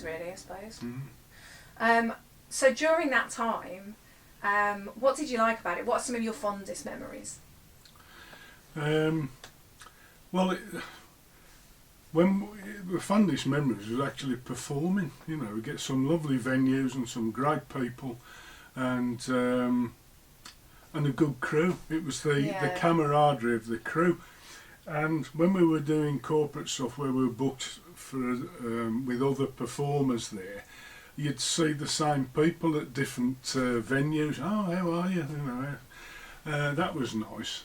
memories, really, I suppose. Mm. So during that time, what did you like about it? What are some of your fondest memories? Well, the fondest memories was actually performing. You know, we get some lovely venues and some great people, and a good crew. It was the camaraderie of the crew. And when we were doing corporate stuff where we were booked for with other performers there, you'd see the same people at different venues. Oh, how are you? You know, that was nice.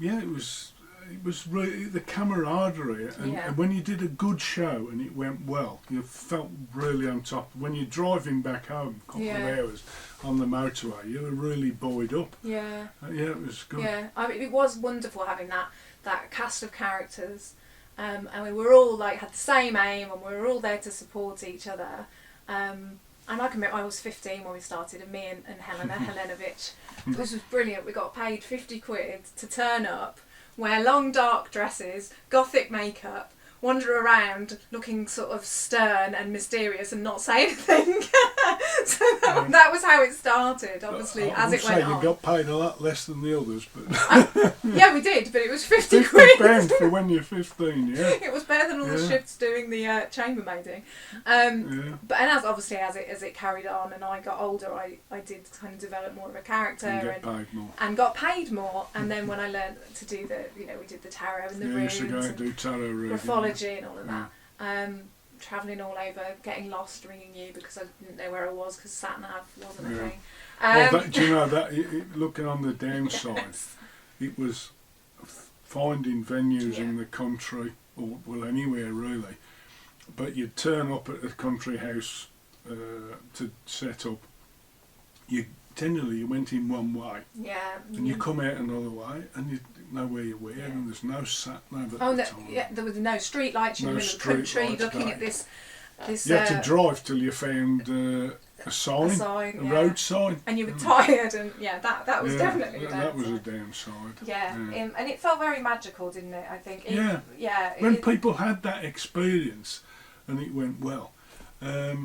Yeah, it was really the camaraderie, and when you did a good show and it went well, you felt really on top. When you're driving back home a couple of hours on the motorway, you were really buoyed up. Yeah. Yeah, it was good. Yeah, I mean, it was wonderful having that cast of characters, and we were all like had the same aim, and we were all there to support each other. And I can remember I was 15 when we started, and me and Helena Helenovich, this was brilliant. We got paid 50 quid to turn up, wear long dark dresses, gothic makeup, wander around looking sort of stern and mysterious and not say anything. So that was how it started, obviously, as it went on. You got paid a lot less than the others, but yeah, we did, but it was 50 quid. £50 for when you're 15, yeah. It was better than all the shifts doing the chambermaiding. But as it carried on and I got older, I did kind of develop more of a character and got paid more. And then when I learned to do we did the tarot and the runes, used to go and do tarot reading, graphology and all of that. Travelling all over, getting lost, ringing you because I didn't know where I was because sat nav wasn't a thing. Do you know that looking on the downside, it was finding venues in the country or anywhere really, but you'd turn up at a country house to set up. You went in one way, and you come out another way, and you know where you were, and there's no sat nav at the time. Yeah, there was no street lights in the middle of the country looking at this. You had to drive till you found a road sign, and you were tired, and that was definitely that was a downside. And it felt very magical, didn't it? I think. When people had that experience, and it went well. I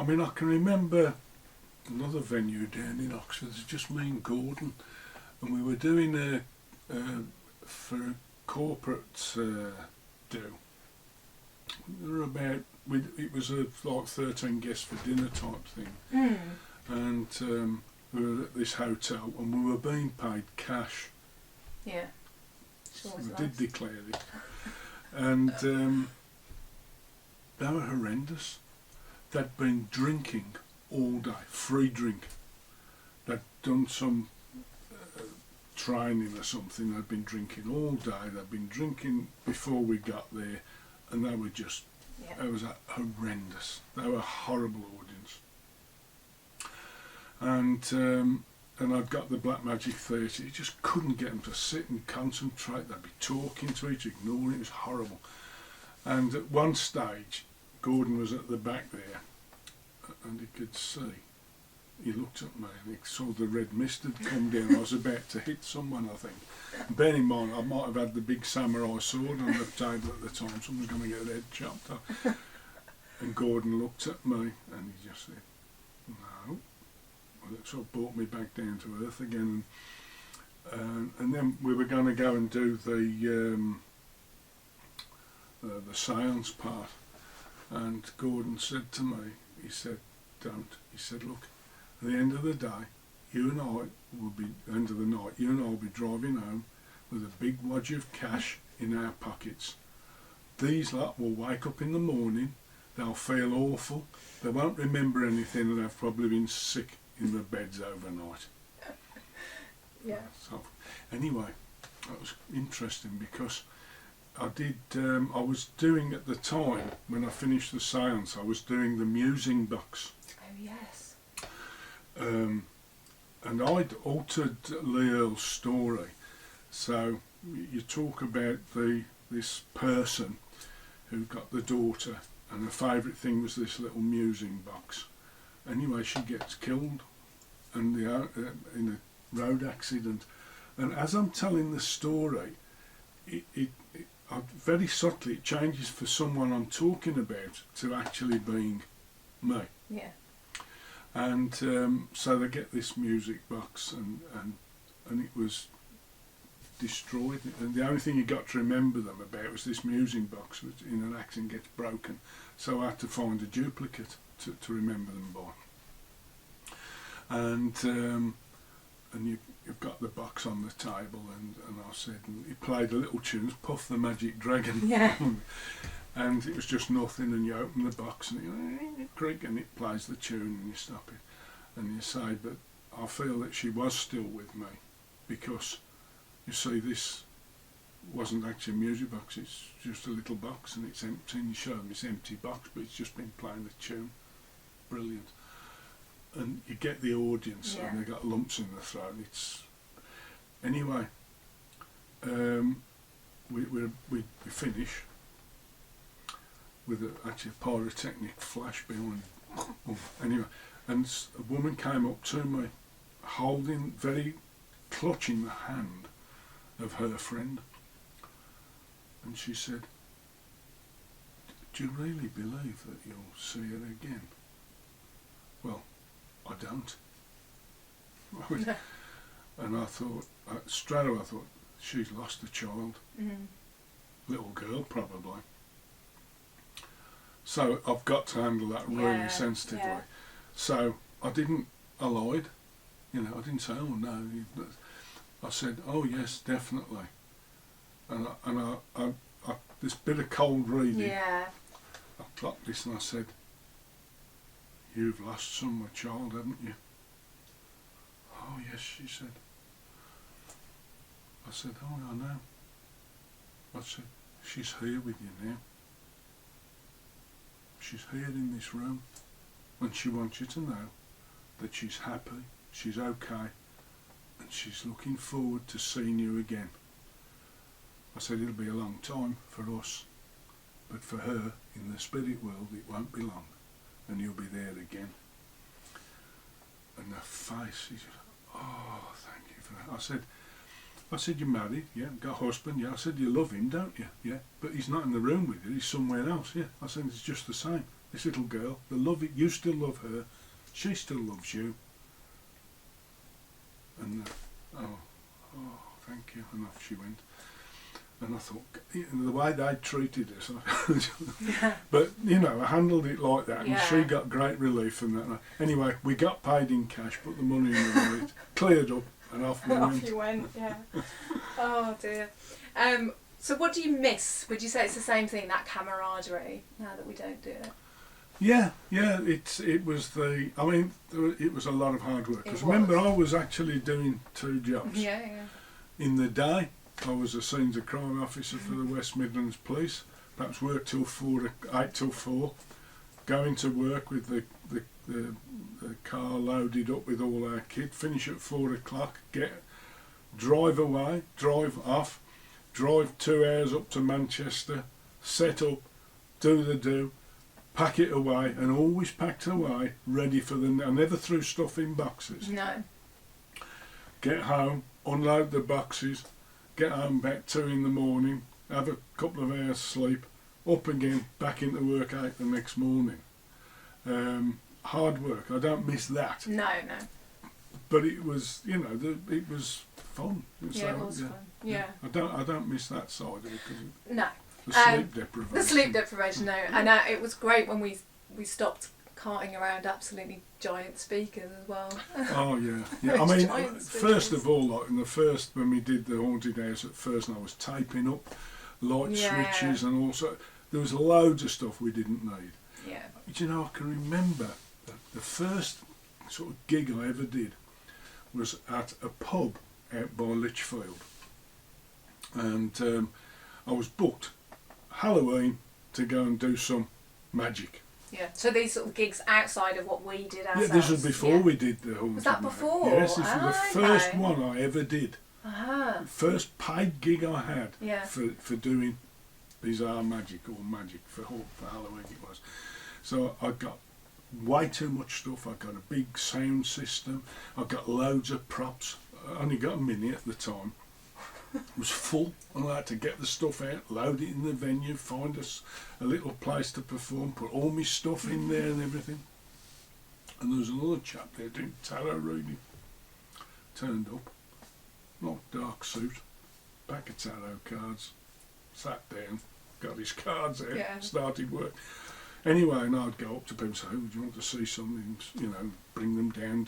mean, I can remember another venue down in Oxford. It's just me and Gordon, and we were doing for a corporate do. There were it was like 13 guests for dinner type thing, and we were at this hotel and we were being paid cash. Yeah, sure. We did declare it, and they were horrendous. They'd been drinking all day, free drink. They'd done some training or something. They'd been drinking all day. They'd been drinking before we got there, and they were just, it was horrendous. They were a horrible audience. And I'd got the Black Magic Theatre. You just couldn't get them to sit and concentrate. They'd be talking to each, ignoring it. It was horrible. And at one stage, Gordon was at the back there, and he could see. He looked at me and he saw the red mist had come down. I was about to hit someone, I think. Bear in mind, I might have had the big samurai sword on the table at the time. Someone's going to get their head chopped off. And Gordon looked at me and he just said, no. Well, it sort of brought me back down to earth again. And then we were going to go and do the seance part. And Gordon said to me, he said, don't. He said, look, at the end of the day, you and I will be, end of the night, you and I will be driving home with a big wad of cash in our pockets. These lot will wake up in the morning, they'll feel awful, they won't remember anything, and they've probably been sick in their beds overnight. Yeah. So, anyway, that was interesting because I was doing at the time, when I finished the seance, I was doing the musing box. Oh yes. And I'd altered Lee Earle's story. So you talk about this person who got the daughter, and her favourite thing was this little musing box. Anyway, she gets killed in a road accident. And as I'm telling the story, very subtly it changes for someone I'm talking about to actually being me. Yeah. And so they get this music box, and it was destroyed. And the only thing you got to remember them about was this music box, which in an accident gets broken. So I had to find a duplicate to remember them by. And you've got the box on the table, and I said, and he played a little tune, Puff the Magic Dragon. Yeah. And it was just nothing, and you open the box and it creak, and it plays the tune, and you stop it, and you say, but I feel that she was still with me, because you see, this wasn't actually a music box, it's just a little box and it's empty, and you show them this empty box, but it's just been playing the tune. Brilliant. And you get the audience, Yeah. and they got lumps in their throat. It's anyway. We finish with actually a pyrotechnic flash behind. Anyway, and a woman came up to me, clutching the hand of her friend, and she said, "Do you really believe that you'll see her again?" Well, I don't. And I thought, straight away I thought, she's lost a child. Mm. Little girl probably. So I've got to handle that really Yeah, sensitively. yeah. So I lied, I didn't say, oh no. I said, oh yes, definitely. And I this bit of cold reading, Yeah. I clocked this and I said, "You've lost some child, haven't you?" "Oh yes," she said. I said, "Oh, I know." I said, "She's here with you now. She's here in this room, and she wants you to know that she's happy, she's okay, and she's looking forward to seeing you again." I said, "It'll be a long time for us, but for her, in the spirit world, it won't be long, and you'll be there again." And her face, she said, "Oh, thank you for that." I said, "You're married, yeah, got a husband, yeah." I said, "You love him, don't you?" "Yeah, but he's not in the room with you, he's somewhere else." "Yeah." I said, "It's just the same. This little girl, you still love her, she still loves you." And oh, thank you, and off she went. And I thought, the way they treated us, but I handled it like that, and Yeah. she got great relief from that. Anyway, we got paid in cash, put the money in the wallet, cleared up, and off we Off went. you went, yeah. Oh dear. So what do you miss? Would you say it's the same thing, that camaraderie, now that we don't do it? Yeah, it was it was a lot of hard work. It Because remember, was. I was actually doing 2 jobs. Yeah. In the day, I was a scenes of crime officer for the West Midlands Police. Perhaps work till 8 till 4. Go into work with the car loaded up with all our kit. Finish at 4 o'clock. Drive away. Drive off. Drive 2 hours up to Manchester. Set up. Do. Pack it away, and always packed away, ready for I never threw stuff in boxes. No. Get home, unload the boxes, get home about 2 in the morning, have a couple of hours sleep, up again, back into work 8 the next morning. Hard work, I don't miss that. No. But it was, it was fun. Yeah, it was fun. Yeah. I don't miss that side of it, because No. the sleep deprivation. The sleep deprivation, no. And it was great when we stopped carting around absolutely giant speakers as well. Oh yeah. I mean, Giant first speakers. of all, like in the first, when we did the haunted house at first, and I was taping up light Yeah. switches, and also there was loads of stuff we didn't need. Yeah. I can remember the first sort of gig I ever did was at a pub out by Lichfield, and I was booked Halloween to go and do some magic. Yeah. So these sort of gigs outside of what we did ourselves. Yeah, this was before yeah. we did the haunted. Was that night. before? Yes, this was the first Okay. one I ever did. Ah. First paid gig I had Yeah. for doing bizarre magic, or magic for Halloween it was. So I got way too much stuff. I got a big sound system. I got loads of props. I only got a mini at the time. was full, and I had to get the stuff out, load it in the venue, find us a little place to perform, put all my stuff in there and everything. And there was another chap there doing tarot reading. Turned up, not dark suit, pack of tarot cards, sat down, got his cards out, started work. Anyway, and I'd go up to people and say, would you want to see something, you know, bring them down,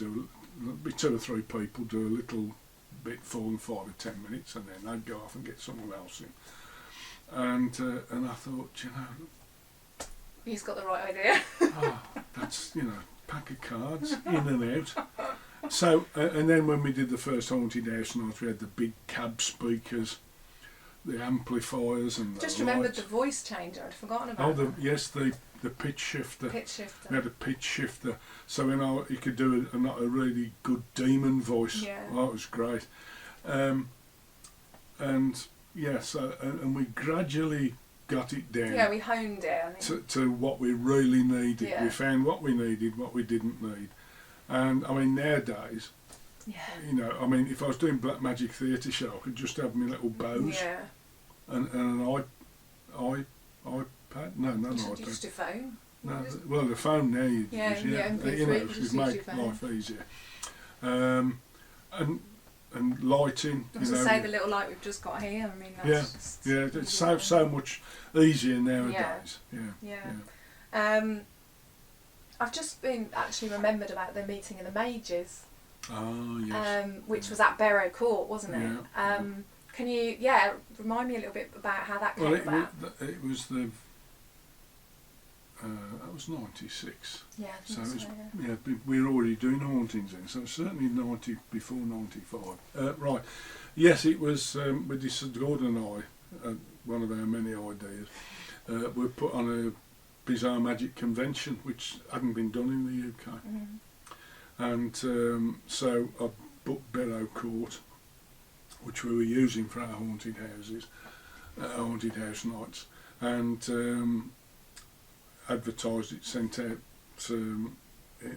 be 2 or 3 people, do a little bit for them, 5 or 10 minutes, and then I'd go off and get someone else in. And I thought, you know... He's got the right idea. That's, you know, pack of cards, in and out. So, and then when we did the first Haunted House night, we had the big cab speakers, the amplifiers and Just the remembered lights. the voice changer, I'd forgotten about that. Yes, the pitch shifter. Pitch shifter. We had a pitch shifter, so you could do a really good demon voice. Yeah. Oh, it was great. And yes, and we gradually got it down. Yeah, we honed it. I mean. To what we really needed. Yeah. We found what we needed, what we didn't need. And I mean, nowadays, Yeah. you know, I mean, if I was doing Black Magic Theatre show, I could just have my little bows Yeah. and an iPad. No, not an iPad. Just your phone. No, well, the phone now you Yeah, use, yeah, MP3, you know, just it's use made your phone. life easier. And lighting, I was you going know. to say the little light we've just got here. I mean, that's Yeah, just... yeah, it's so much easier nowadays. Yeah. Yeah. I've just been actually remembered about the meeting of the mages, Oh, yes. which was at Barrow Court, wasn't it? Yeah. Can you, remind me a little bit about how that came Well, about? it was the. That was 96. Yeah, I So think it was, so, yeah. yeah, we were already doing hauntings then, so certainly 90 before 95. Right, yes, it was with this Gordon and I, one of our many ideas. We put on a Bizarre Magic convention, which hadn't been done in the UK, and so I booked Barrow Court, which we were using for our haunted houses, haunted house nights, and advertised it, sent out, you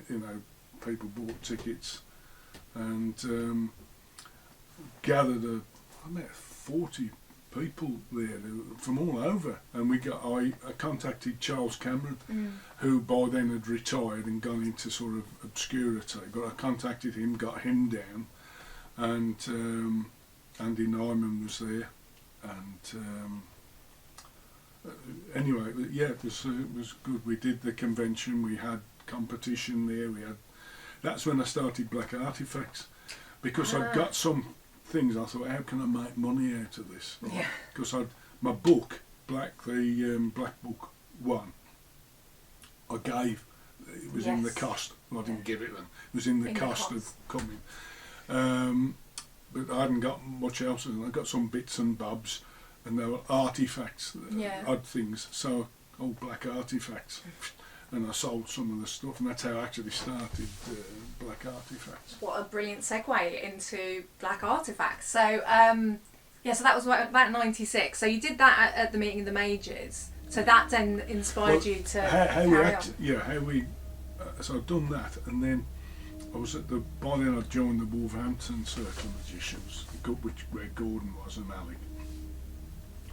know, people bought tickets, and gathered about 40 people there from all over, and I contacted Charles Cameron, who by then had retired and gone into sort of obscurity, but I contacted him, got him down, and Andy Nyman was there, and anyway, yeah, it was good. We did the convention, we had competition there, that's when I started Black Artifacts, because I'd got some things. I thought, how can I make money out of this? Right? Yeah. Because my book, Black Book 1, I gave. It was in the cost. Well, I didn't give it then. It was in the cost of coming. But I hadn't got much else, and I got some bits and bobs, and there were artifacts, odd things. So, Black Artifacts. And I sold some of the stuff, and that's how I actually started Black Artifacts. What a brilliant segue into Black Artifacts. So, so that was about 96. So you did that at the meeting of the mages. So that then inspired you to carry on. So I'd done that, and then I was by then I'd joined the Wolverhampton Circle of Magicians, where Gordon was and Alec.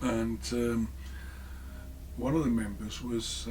And one of the members was